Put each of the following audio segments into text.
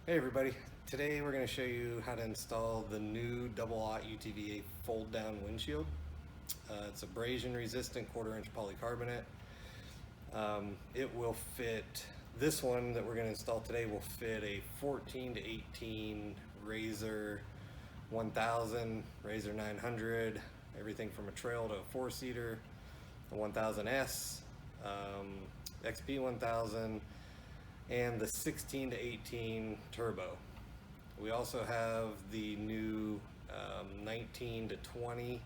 Hey everybody, today we're going to show you how to install the new Ott UTVA fold down windshield. It's abrasion resistant 1/4 inch polycarbonate. It will fit, this one that we're going to install today will fit a 14 to 18 RZR 1000, RZR 900, everything from a trail to a 4-seater, the 1000S, XP 1000, and the 16 to 18 turbo. We also have the new 19 to 20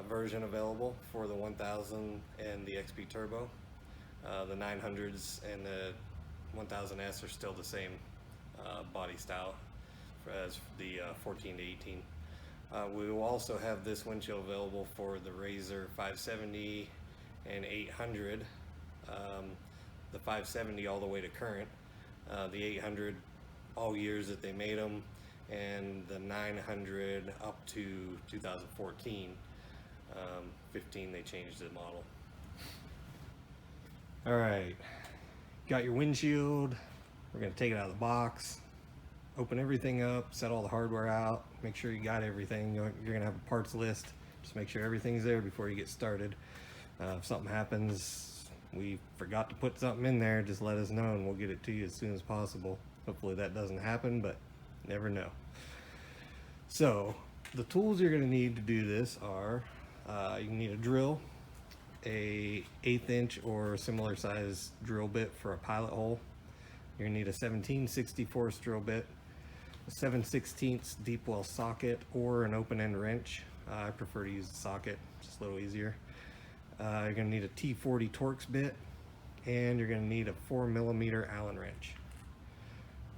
version available for the 1000 and the XP turbo. The 900s and the 1000S are still the same body style as the 14 to 18. We will also have this windshield available for the RZR 570 and 800. The 570 all the way to current, the 800 all years that they made them, and the 900 up to 2014. 15 they changed the model. All right, got your windshield. We're gonna take it out of the box, open everything up, set all the hardware out, make sure you got everything. You're gonna have a parts list. Just make sure everything's there before you get started. If something happens, we forgot to put something in there, just let us know and we'll get it to you as soon as possible. Hopefully that doesn't happen, but never know. So the tools you're going to need to do this are you need a drill, a 1/8 inch or similar size drill bit for a pilot hole. You're going to need a 17/64 drill bit, a 7/16 deep well socket, or an open end wrench. I prefer to use the socket, just a little easier. You're going to need a T40 Torx bit, and you're going to need a 4mm Allen wrench.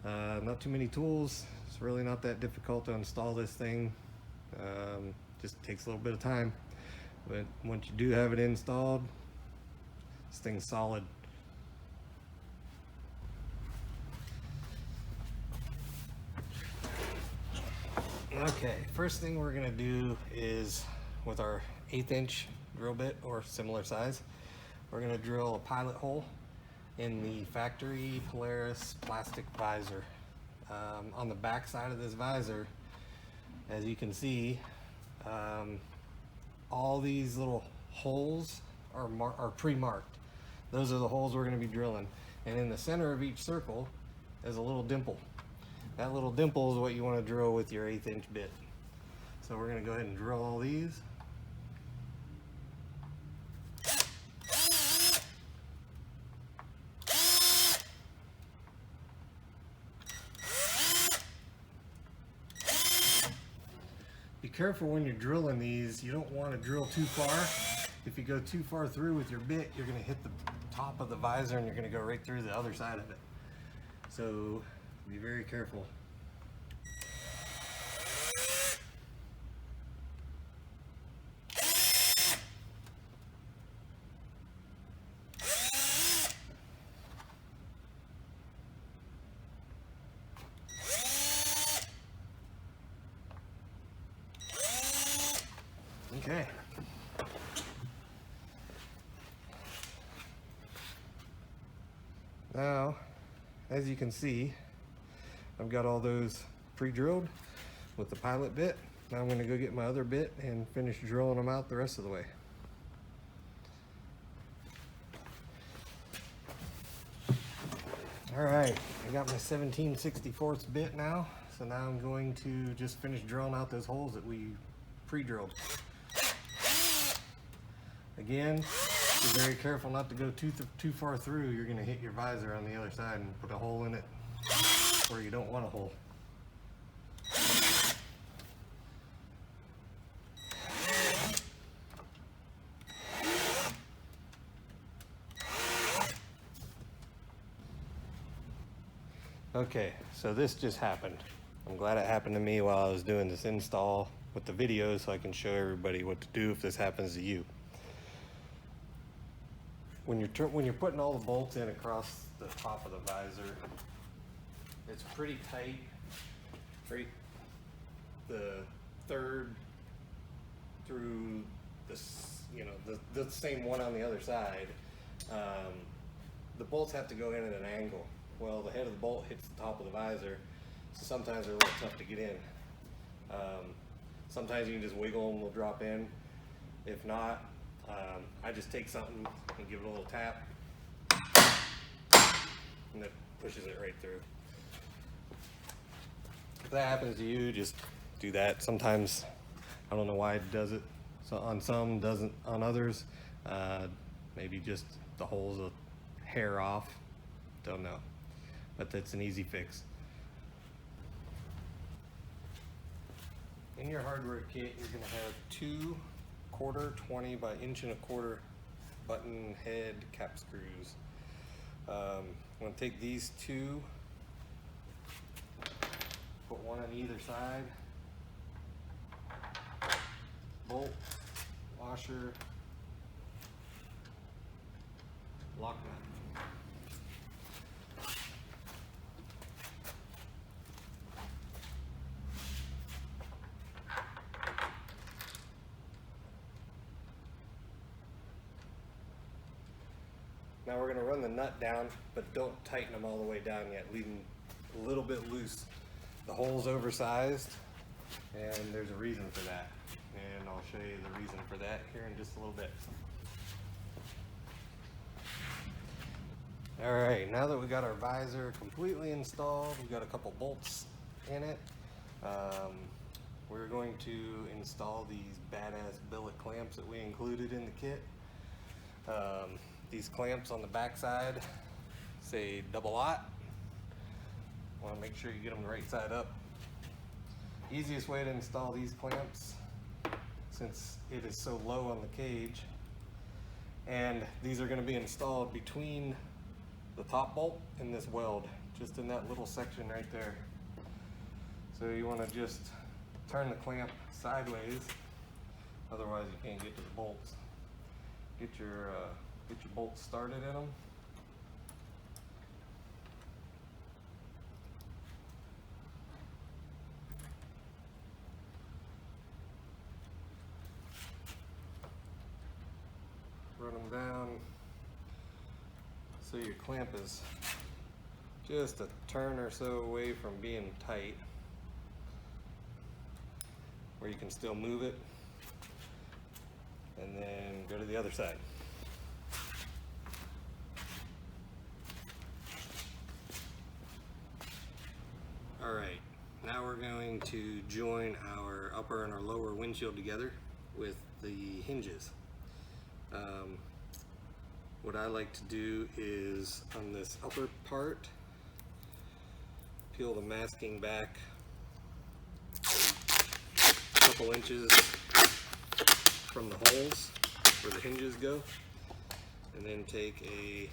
Not too many tools. It's really not that difficult to install this thing. Just takes a little bit of time, but once you do have it installed, this thing's solid. Okay, first thing we're going to do is with our 1/8 inch drill bit or similar size, we're going to drill a pilot hole in the factory Polaris plastic visor. On the back side of this visor, as you can see, all these little holes are pre-marked. Those are the holes we're going to be drilling, and in the center of each circle is a little dimple. That little dimple is what you want to drill with your 1/8 inch bit. So we're going to go ahead and drill all these. Be careful when you're drilling these. You don't want to drill too far. If you go too far through with your bit, you're going to hit the top of the visor and you're going to go right through the other side of it. So be very careful. Okay. Now, as you can see, I've got all those pre-drilled with the pilot bit. Now I'm going to go get my other bit and finish drilling them out the rest of the way. All right, I got my 17/64 bit now. So now I'm going to just finish drilling out those holes that we pre-drilled. Again, be very careful not to go too far through. You're going to hit your visor on the other side and put a hole in it where you don't want a hole. Okay, so this just happened. I'm glad it happened to me while I was doing this install with the video so I can show everybody what to do if this happens to you. When you're putting all the bolts in across the top of the visor, it's pretty tight. Right, the third through this, the same one on the other side. The bolts have to go in at an angle. well, the head of the bolt hits the top of the visor, so sometimes they're a little tough to get in. Sometimes you can just wiggle them, they'll drop in. If not, I just take something and give it a little tap, and it pushes it right through. If that happens to you, just do that. Sometimes, I don't know why it does it. So on some, doesn't on others. Maybe just the hole's a hair off. Don't know. But that's an easy fix. In your hardware kit, you're going to have 2 1/4 by 1.25" button head cap screws. I'm going to take these 2, put one on either side, bolt, washer, lock nut. Now we're going to run the nut down, but don't tighten them all the way down yet. Leave them a little bit loose. The hole's oversized, and there's a reason for that. And I'll show you the reason for that here in just a little bit. All right, now that we got our visor completely installed, we've got a couple bolts in it. We're going to install these badass billet clamps that we included in the kit. These clamps on the back side say double Ott. Want to make sure you get them the right side up. Easiest way to install these clamps, since it is so low on the cage, and these are going to be installed between the top bolt and this weld, just in that little section right there. So you want to just turn the clamp sideways, otherwise you can't get to the bolts. Get your bolts started in them. Run them down so your clamp is just a turn or so away from being tight, where you can still move it, and then go to the other side. Alright, now we're going to join our upper and our lower windshield together with the hinges. What I like to do is, on this upper part, peel the masking back a couple inches from the holes where the hinges go, and then take a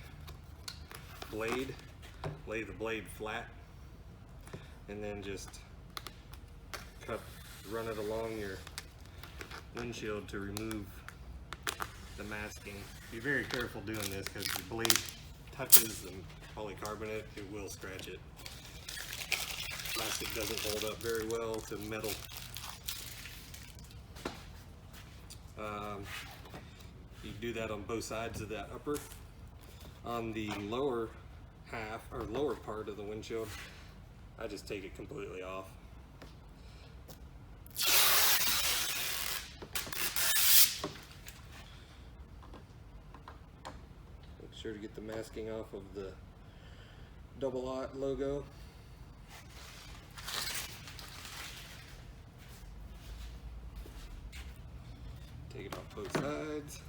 blade, lay the blade flat, and then just run it along your windshield to remove the masking. Be very careful doing this, because the blade touches the polycarbonate, it will scratch it. Plastic doesn't hold up very well to metal. You do that on both sides of that upper. On the lower half, or lower part of the windshield, I just take it completely off. Make sure to get the masking off of the double Ott logo. Take it off both sides.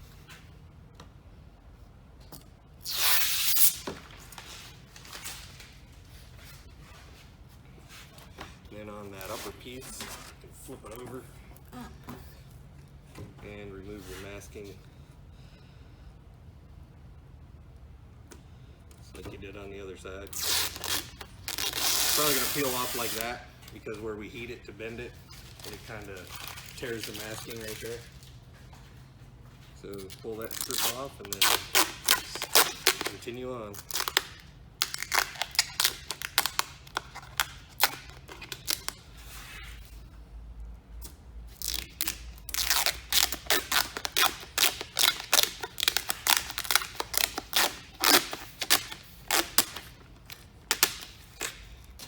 Then on that upper piece, you can flip it over and remove your masking, just like you did on the other side. Probably going to peel off like that, because where we heat it to bend it, and it kind of tears the masking right there. So pull that strip off and then continue on.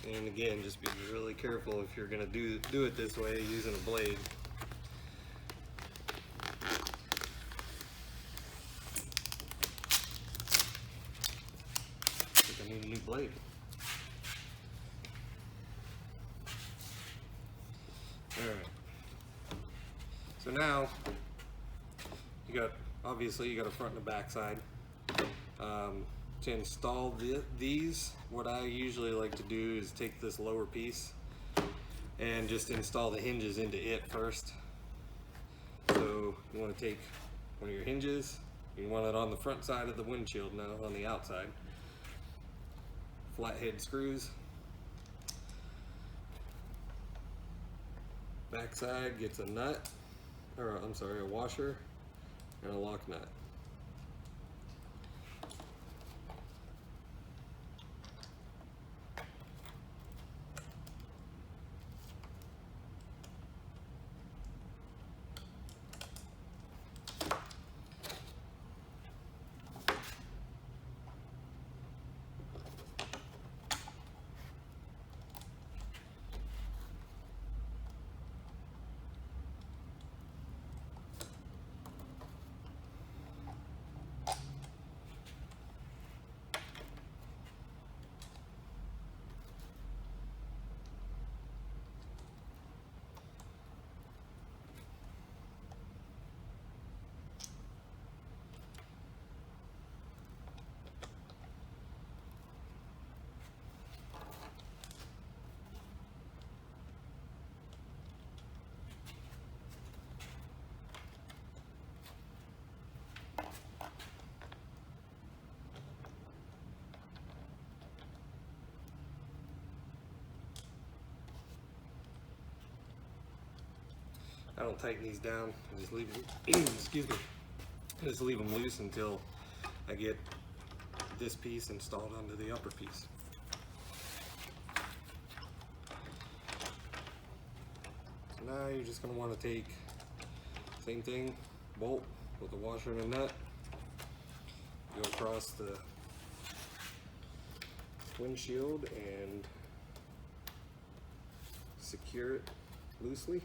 And again, just be really careful if you're gonna do it this way using a blade. I think I need a new blade. Alright. So now, obviously you got a front and a back side. To install these, what I usually like to do is take this lower piece and just install the hinges into it first. So you want to take one of your hinges, you want it on the front side of the windshield now, on the outside. Flathead screws. Back side gets a nut, or I'm sorry, a washer and a lock nut. I don't tighten these down. I just leave them, excuse me, I just leave them loose until I get this piece installed onto the upper piece. So now you're just going to want to take, same thing, bolt with a washer and a nut, go across the windshield and secure it loosely.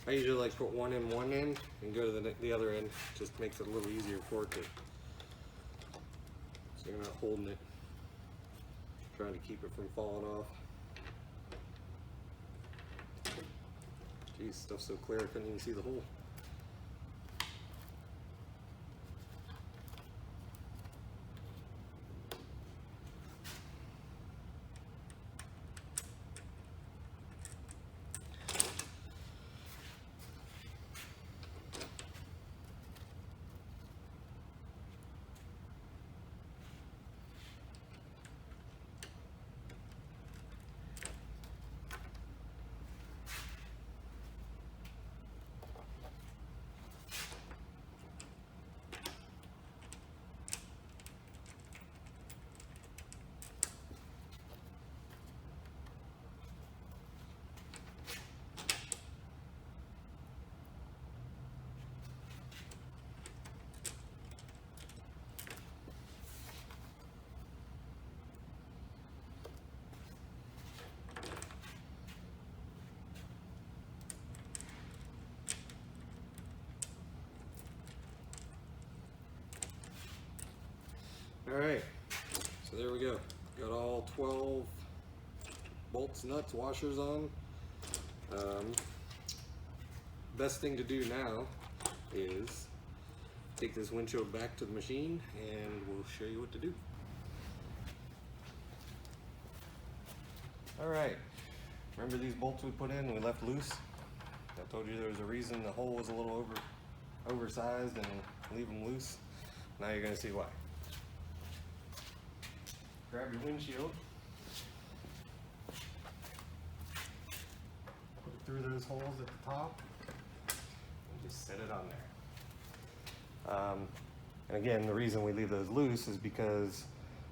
I usually like put one in and go to the other end. Just makes it a little easier for it to, so you're not holding it, trying to keep it from falling off. Geez, stuff's so clear I couldn't even see the hole. Alright, so there we go. Got all 12 bolts, nuts, washers on. Best thing to do now is take this windshield back to the machine and we'll show you what to do. Alright, remember these bolts we put in and we left loose? I told you there was a reason the hole was a little oversized and leave them loose. Now you're going to see why. Grab your windshield, put it through those holes at the top, and just set it on there. And again, the reason we leave those loose is because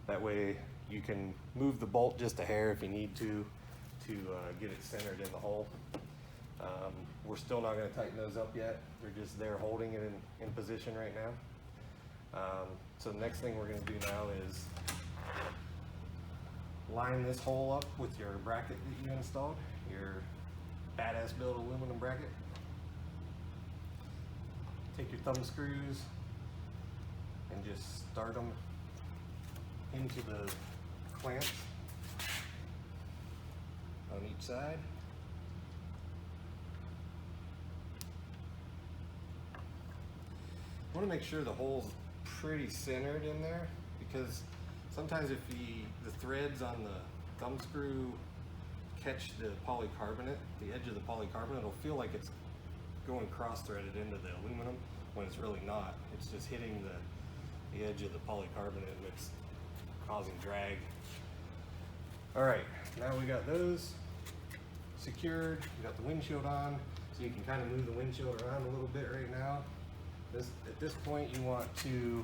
that way you can move the bolt just a hair if you need to get it centered in the hole. We're still not going to tighten those up yet. They're just there holding it in position right now. So the next thing we're going to do now is line this hole up with your bracket that you installed, your badass built aluminum bracket. Take your thumb screws and just start them into the clamps on each side. I want to make sure the hole's pretty centered in there, because sometimes if the threads on the thumb screw catch the polycarbonate, the edge of the polycarbonate, it'll feel like it's going cross-threaded into the aluminum when it's really not. It's just hitting the edge of the polycarbonate and it's causing drag. All right, now we got those secured. You got the windshield on, so you can kind of move the windshield around a little bit right now. At this point, you want to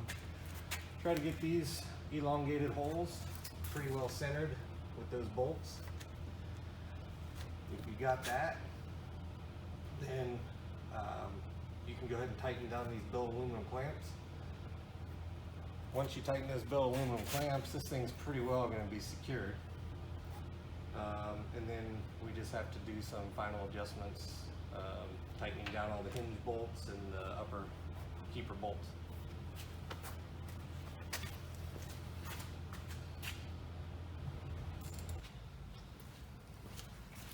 try to get these elongated holes pretty well centered with those bolts. If you got that, then you can go ahead and tighten down these billet aluminum clamps. Once you tighten those billet aluminum clamps, this thing's pretty well going to be secured. And then we just have to do some final adjustments, tightening down all the hinge bolts and the upper keeper bolts.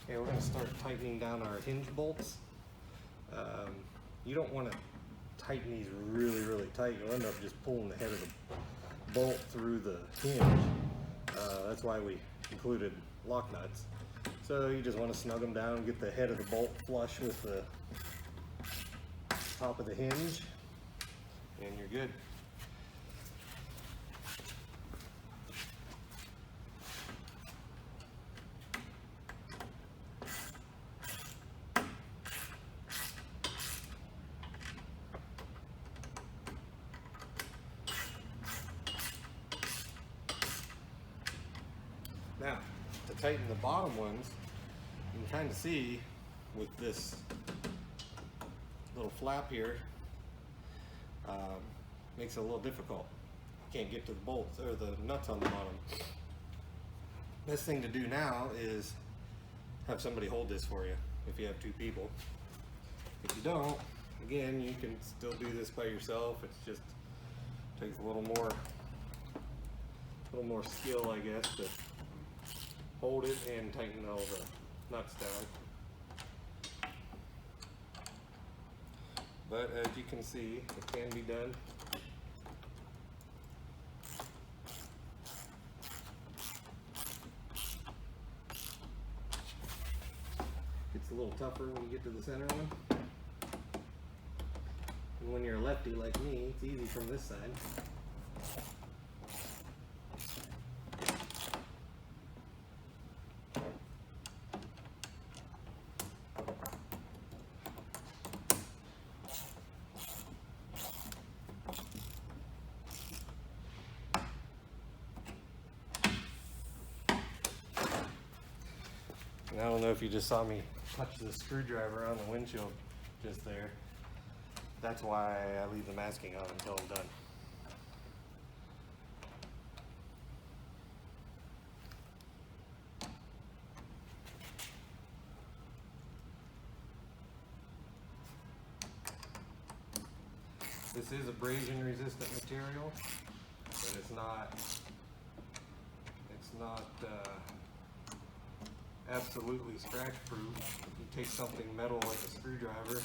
Okay, we're going to start tightening down our hinge bolts. You don't want to tighten these really tight. You'll end up just pulling the head of the bolt through the hinge. That's why we included lock nuts. So you just want to snug them down, get the head of the bolt flush with the top of the hinge, and you're good. Now, to tighten the bottom ones, you can kind of see with this little flap here, makes it a little difficult. You can't get to the bolts or the nuts on the bottom. Best thing to do now is have somebody hold this for you if you have two people. If you don't, again, you can still do this by yourself. It's just takes a little more skill, I guess, to hold it and tighten all the nuts down. But as you can see, it can be done. It's a little tougher when you get to the center one. And when you're a lefty like me, it's easy from this side. And I don't know if you just saw me touch the screwdriver on the windshield just there. That's why I leave the masking on until I'm done. This is abrasion resistant material, but it's not absolutely scratch proof. If you take something metal like a screwdriver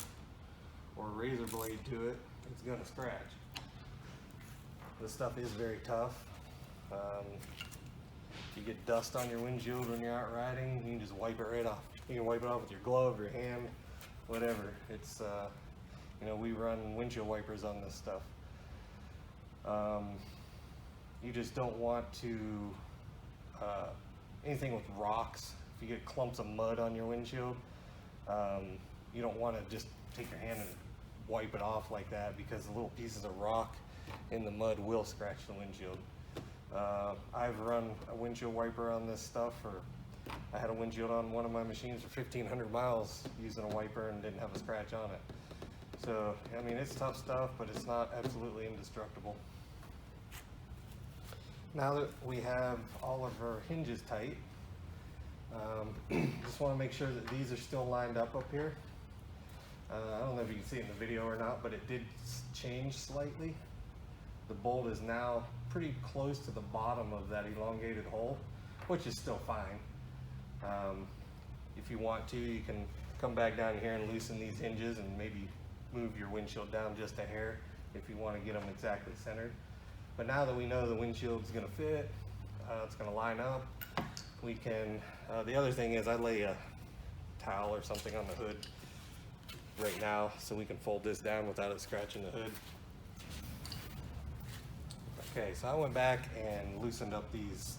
or a razor blade to it, it's gonna scratch. This stuff is very tough. If you get dust on your windshield when you're out riding, you can just wipe it right off. You can wipe it off with your glove, your hand, whatever. It's you know, we run windshield wipers on this stuff. You just don't want to anything with rocks. If you get clumps of mud on your windshield, you don't want to just take your hand and wipe it off like that, because the little pieces of rock in the mud will scratch the windshield. I've run a windshield wiper on this stuff, I had a windshield on one of my machines for 1,500 miles using a wiper and didn't have a scratch on it. So, I mean, it's tough stuff, but it's not absolutely indestructible. Now that we have all of our hinges tight, just want to make sure that these are still lined up here. I don't know if you can see it in the video or not, but it did change slightly. The bolt is now pretty close to the bottom of that elongated hole, which is still fine. If you want to, you can come back down here and loosen these hinges and maybe move your windshield down just a hair if you want to get them exactly centered. But now that we know the windshield's going to fit, it's going to line up, we can, the other thing is I lay a towel or something on the hood right now so we can fold this down without it scratching the hood. Okay, so I went back and loosened up these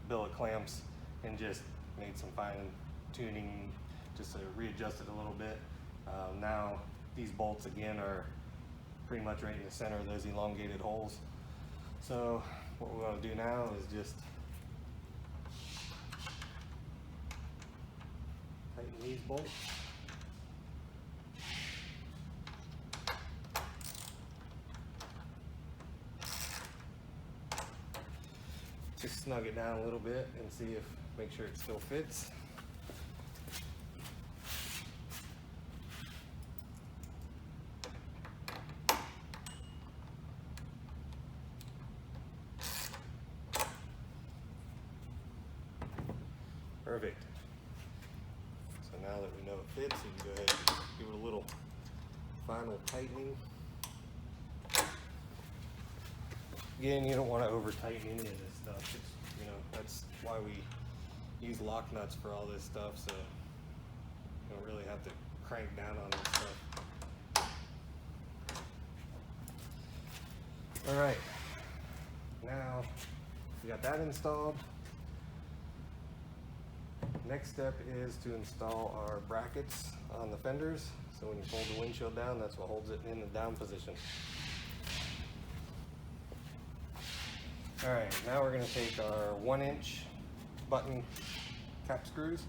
billet clamps and just made some fine tuning just to readjust it a little bit. Now these bolts again are pretty much right in the center of those elongated holes. So what we want to do now is just tighten these bolts. Just snug it down a little bit and see if, make sure it still fits. Perfect. So now that we know it fits, you can go ahead and give it a little final tightening. Again, you don't want to over tighten any of this stuff. It's, you know, that's why we use lock nuts for all this stuff, so you don't really have to crank down on this stuff. All right, now we got that installed. Next step is to install our brackets on the fenders. So when you fold the windshield down, that's what holds it in the down position. All right, now we're going to take our 1-inch button cap screws,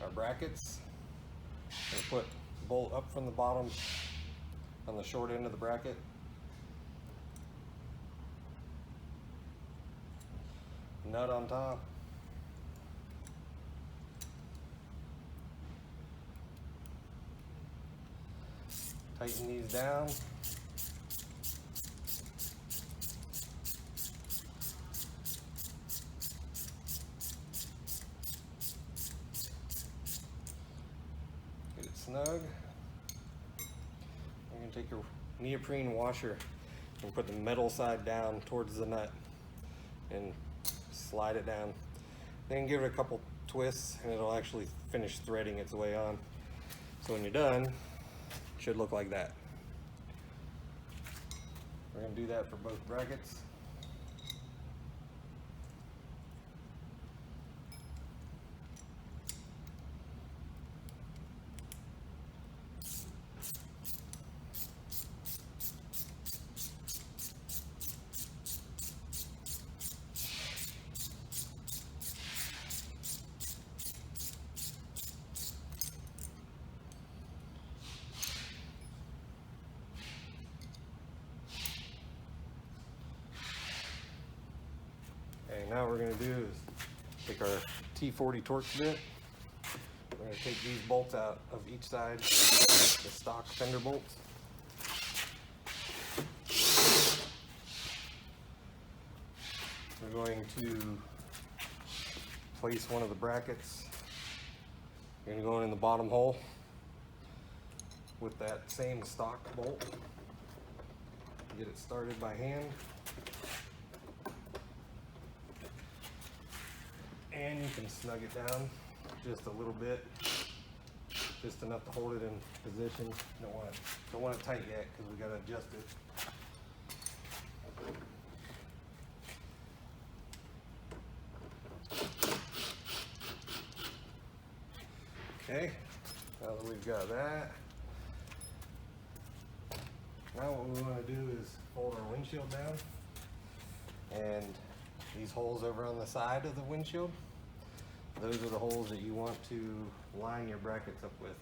our brackets, and put the bolt up from the bottom on the short end of the bracket. Nut on top. Tighten these down. Get it snug. You're going to take your neoprene washer and put the metal side down towards the nut and slide it down. Then give it a couple twists and it'll actually finish threading its way on. So when you're done, it should look like that. We're going to do that for both brackets. Okay, now what we're going to do is take our T40 Torx bit. We're going to take these bolts out of each side, the stock fender bolts. We're going to place one of the brackets. We're going to go in the bottom hole with that same stock bolt. Get it started by hand. And you can snug it down just a little bit, just enough to hold it in position. Don't want it tight yet because we got to adjust it. Okay, now that we've got that, now what we want to do is fold our windshield down, and these holes over on the side of the windshield, those are the holes that you want to line your brackets up with.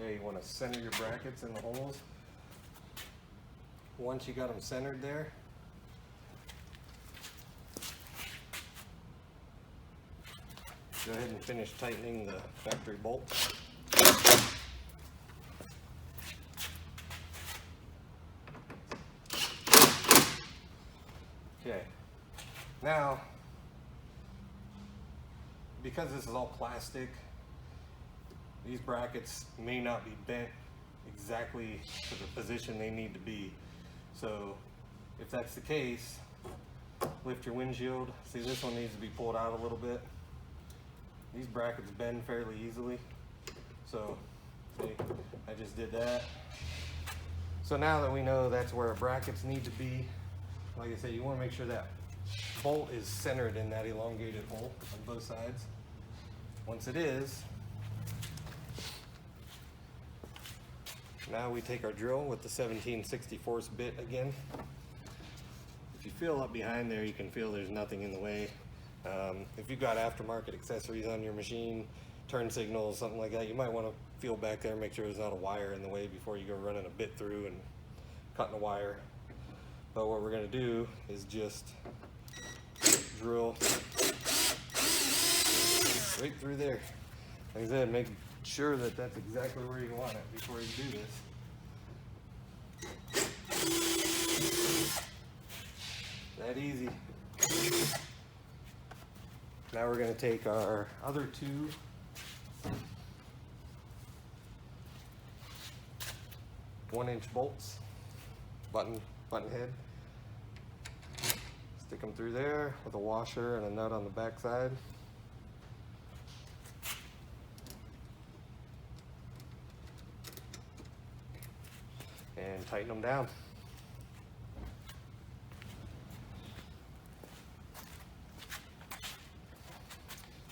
Okay, you want to center your brackets in the holes. Once you got them centered there, go ahead and finish tightening the factory bolt. Okay, now, because this is all plastic, these brackets may not be bent exactly to the position they need to be. So if that's the case, lift your windshield. See, this one needs to be pulled out a little bit. These brackets bend fairly easily. So see, I just did that. So now that we know that's where our brackets need to be, like I said, you want to make sure that bolt is centered in that elongated hole on both sides. Once it is, now we take our drill with the 17/64 bit again. If you feel up behind there, you can feel there's nothing in the way. If you've got aftermarket accessories on your machine, turn signals, something like that, you might want to feel back there and make sure there's not a wire in the way before you go running a bit through and cutting a wire. But what we're going to do is just drill right through there. Like I said, make sure that that's exactly where you want it before you do this. That easy. Now we're going to take our other two one-inch bolts, button head. Stick them through there with a washer and a nut on the back side. And tighten them down.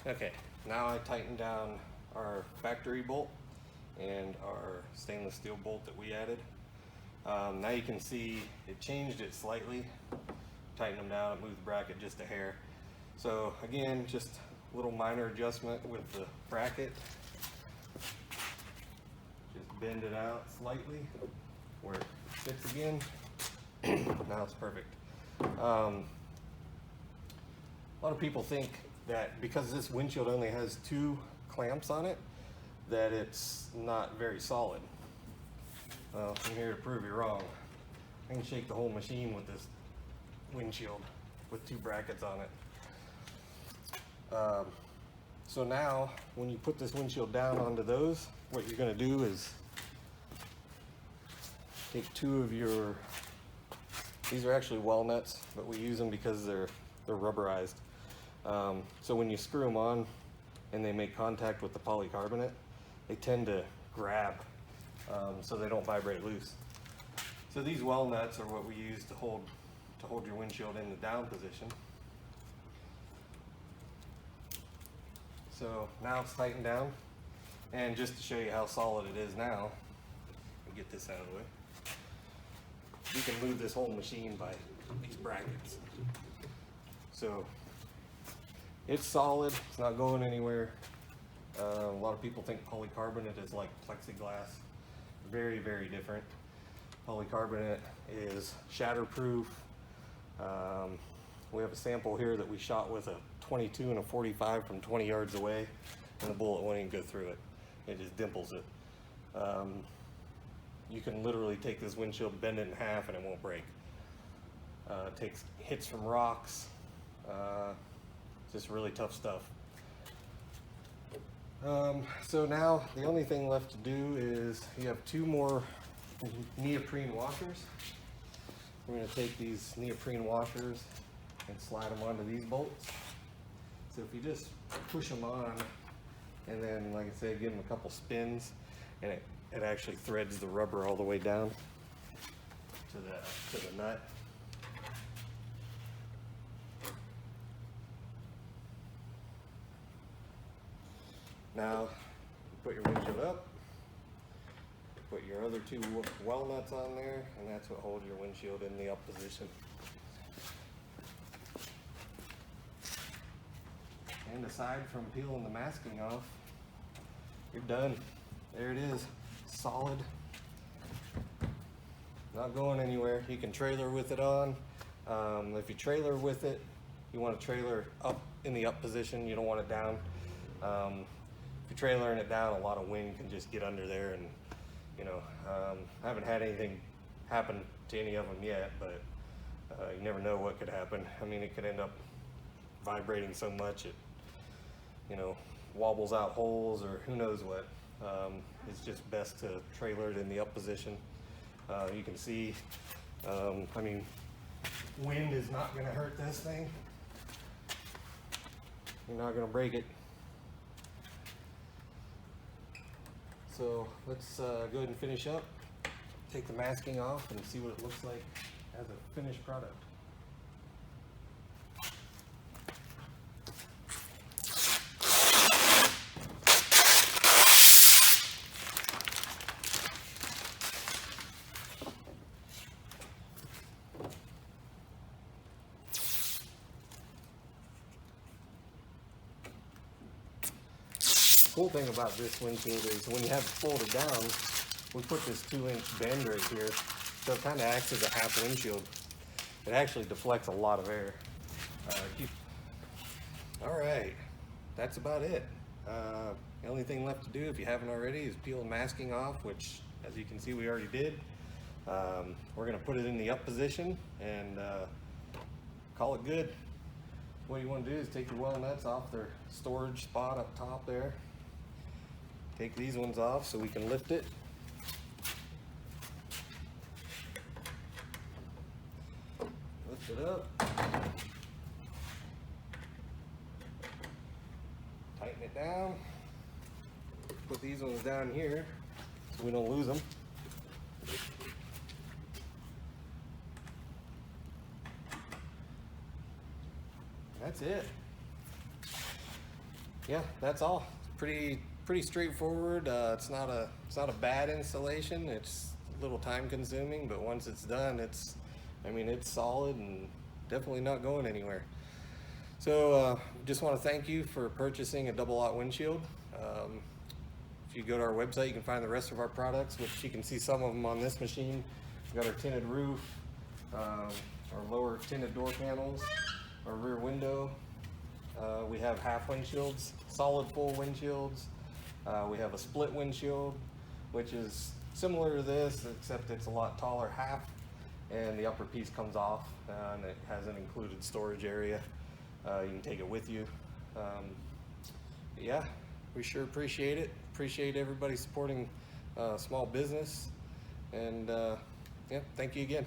Okay, now I tightened down our factory bolt and our stainless steel bolt that we added. Now you can see it changed it slightly. Tighten them down, it moved the bracket just a hair. So again, just a little minor adjustment with the bracket. Just bend it out slightly where it fits again. Now it's perfect. A lot of people think that because this windshield only has 2 clamps on it, that it's not very solid. Well, I'm here to prove you wrong. I can shake the whole machine with this windshield with 2 brackets on it. So now when you put this windshield down onto those, what you're going to do is take 2 of your, these are actually well nuts, but we use them because they're rubberized. So when you screw them on and they make contact with the polycarbonate, they tend to grab so they don't vibrate loose. So these well nuts are what we use to hold your windshield in the down position. So now it's tightened down, and just to show you how solid it is now, I'll get this out of the way. You can move this whole machine by these brackets. So it's solid, it's not going anywhere. A lot of people think polycarbonate is like plexiglass. Very, very different. Polycarbonate is shatterproof. We have a sample here that we shot with a 22 and a 45 from 20 yards away, and the bullet won't even go through it. It just dimples it. You can literally take this windshield, bend it in half, and it won't break. It takes hits from rocks. Just really tough stuff. So now the only thing left to do is you have 2 more neoprene washers. We're going to take these neoprene washers and slide them onto these bolts. So if you just push them on and then, like I said, give them a couple spins, and it actually threads the rubber all the way down to the nut. Now, put your windshield up, put your other 2 well nuts on there, and that's what holds your windshield in the up position. And aside from peeling the masking off, you're done. There it is. solid, not going anywhere. You can trailer with it on. If you trailer with it, you want to trailer up in the up position, you don't want it down. If you're trailering it down, a lot of wind can just get under there, and I haven't had anything happen to any of them yet, but you never know what could happen. I mean, it could end up vibrating so much it wobbles out holes, or who knows what. It's just best to trailer it in the up position. You can see, I mean, wind is not going to hurt this thing. You're not going to break it. So let's go ahead and finish up, take the masking off, and see what it looks like as a finished product. The cool thing about this windshield is when you have it folded down, we put this 2-inch bend right here, so it kind of acts as a half windshield. It actually deflects a lot of air. All right, that's about it. The only thing left to do, if you haven't already, is peel the masking off, which, as you can see, we already did. We're going to put it in the up position and call it good. What you want to do is take your well nuts off their storage spot up top there. Take these ones off so we can lift it. Lift it up. Tighten it down. Put these ones down here so we don't lose them. That's it. Yeah, that's all. Pretty straightforward. It's not a bad installation. It's a little time consuming, but once it's done, it's solid and definitely not going anywhere. So just want to thank you for purchasing a double aught windshield. If you go to our website, you can find the rest of our products, which you can see some of them on this machine. We've got our tinted roof, our lower tinted door panels, our rear window. We have half windshields, solid full windshields. We have a split windshield, which is similar to this, except it's a lot taller half, and the upper piece comes off, and it has an included storage area. You can take it with you. Yeah, we sure appreciate it. Appreciate everybody supporting small business, and yeah, thank you again.